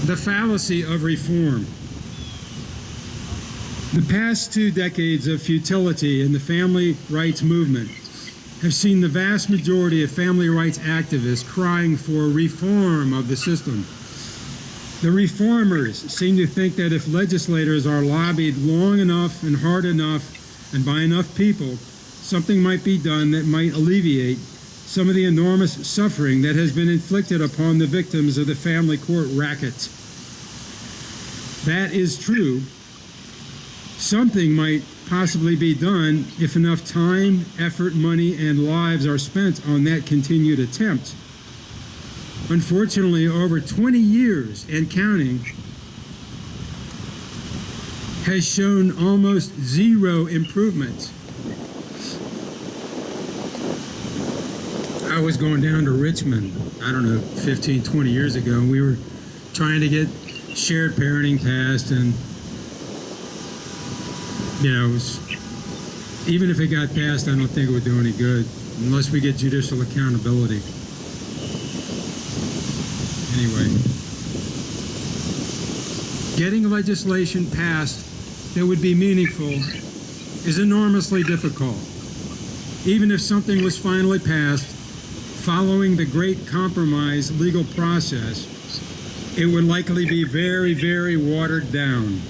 The fallacy of reform. The past 2 decades of futility in the family rights movement have seen the vast majority of family rights activists crying for reform of the system. The reformers seem to think that if legislators are lobbied long enough and hard enough and by enough people, something might be done that might alleviate some of the enormous suffering that has been inflicted upon the victims of the family court racket. That is true. Something might possibly be done if enough time, effort, money, and lives are spent on that continued attempt. Unfortunately, over 20 years and counting has shown almost zero improvement. I was going down to Richmond, I don't know, 15, 20 years ago, and we were trying to get shared parenting passed, and even if it got passed, I don't think it would do any good unless we get judicial accountability. Anyway, getting legislation passed that would be meaningful is enormously difficult. Even if something was finally passed following the Great Compromise legal process, it would likely be very, very watered down.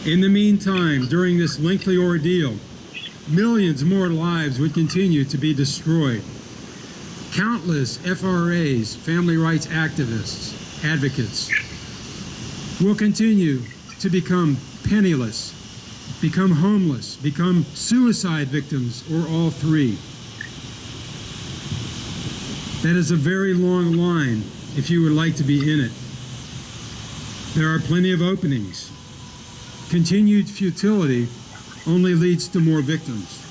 In the meantime, during this lengthy ordeal, millions more lives would continue to be destroyed. Countless FRAs, family rights activists, advocates, will continue to become penniless, become homeless, become suicide victims, or all three. That is a very long line if you would like to be in it. There are plenty of openings. Continued futility only leads to more victims.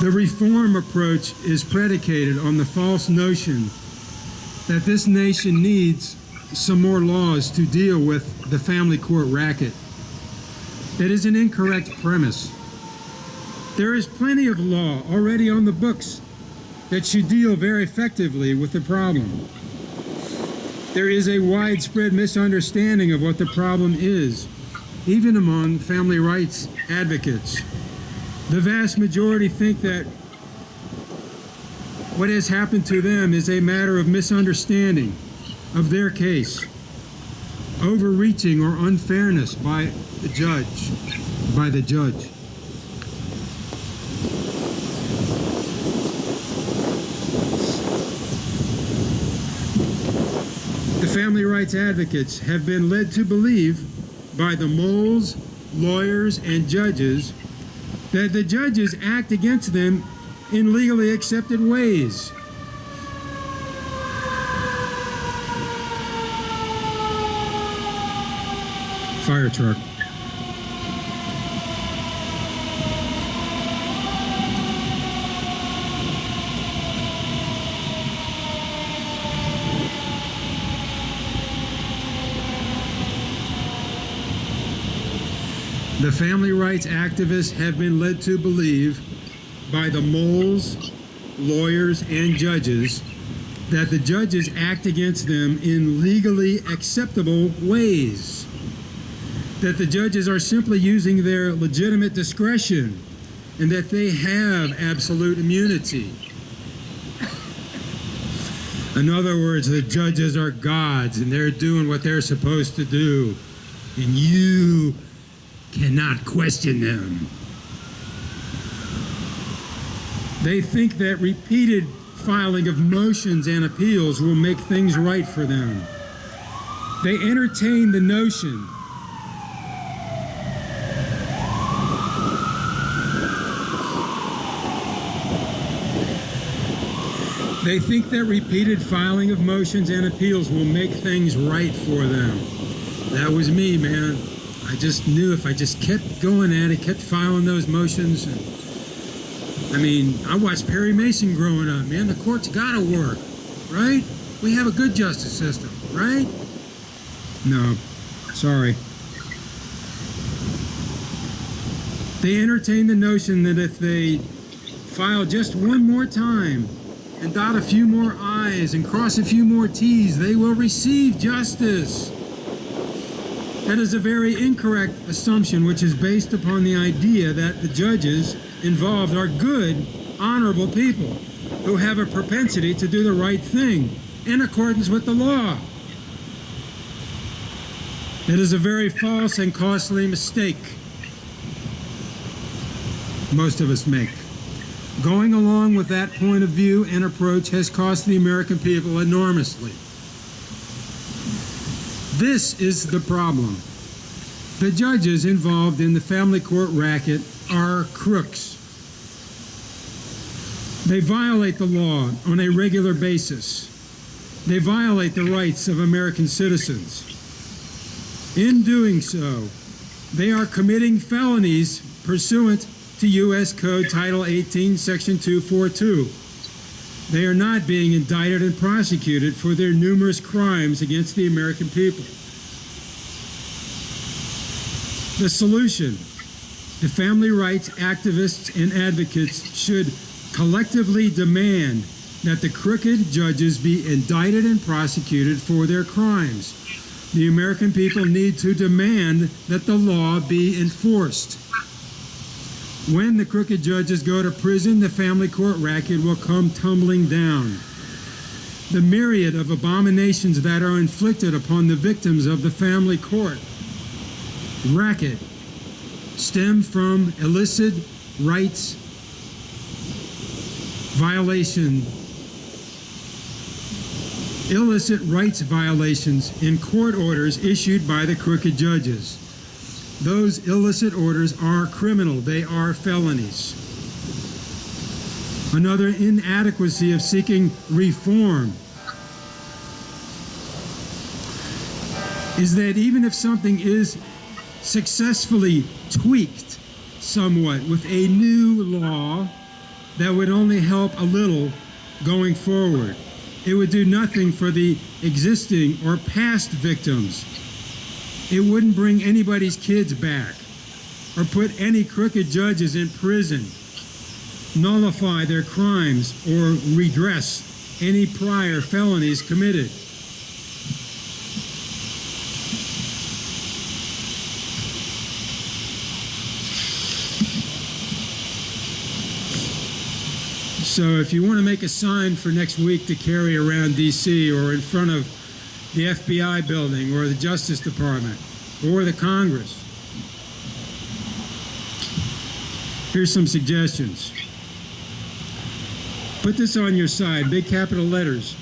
The reform approach is predicated on the false notion that this nation needs some more laws to deal with the family court racket. That is an incorrect premise. There is plenty of law already on the books that should deal very effectively with the problem. There is a widespread misunderstanding of what the problem is, even among family rights advocates. The vast majority think that what has happened to them is a matter of misunderstanding of their case, overreaching or unfairness by the judge. The family rights advocates have been led to believe by the moles, lawyers, and judges that the judges act against them in legally accepted ways. Fire truck. The family rights activists have been led to believe by the moles, lawyers, and judges that the judges act against them in legally acceptable ways. That the judges are simply using their legitimate discretion and that they have absolute immunity. In other words, the judges are gods and they're doing what they're supposed to do, and you cannot question them. They think that repeated filing of motions and appeals will make things right for them. They entertain the notion They think that repeated filing of motions and appeals will make things right for them. That was me, man. I just knew if I just kept going at it, kept filing those motions. I mean, I watched Perry Mason growing up, man. The court's gotta work, right? We have a good justice system, right? No, sorry. They entertain the notion that if they file just one more time and dot a few more I's and cross a few more T's, they will receive justice. That is a very incorrect assumption, which is based upon the idea that the judges involved are good, honorable people who have a propensity to do the right thing in accordance with the law. It is a very false and costly mistake most of us make. Going along with that point of view and approach has cost the American people enormously. This is the problem. The judges involved in the family court racket are crooks. They violate the law on a regular basis. They violate the rights of American citizens. In doing so, they are committing felonies pursuant to U.S. Code Title 18, Section 242. They are not being indicted and prosecuted for their numerous crimes against the American people. The solution: the family rights activists and advocates should collectively demand that the crooked judges be indicted and prosecuted for their crimes. The American people need to demand that the law be enforced. When the crooked judges go to prison, the family court racket will come tumbling down. The myriad of abominations that are inflicted upon the victims of the family court racket stem from illicit rights violations in court orders issued by the crooked judges. Those illicit orders are criminal. They are felonies. Another inadequacy of seeking reform is that even if something is successfully tweaked somewhat with a new law that would only help a little going forward, it would do nothing for the existing or past victims. It wouldn't bring anybody's kids back or put any crooked judges in prison, nullify their crimes, or redress any prior felonies committed. So if you want to make a sign for next week to carry around D.C. or in front of the FBI building or the Justice Department or the Congress, here's some suggestions. Put this on your side, big capital letters.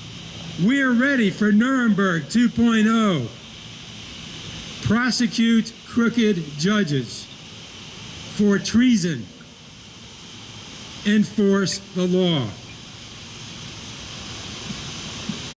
We're ready for Nuremberg 2.0. Prosecute crooked judges for treason. Enforce the law.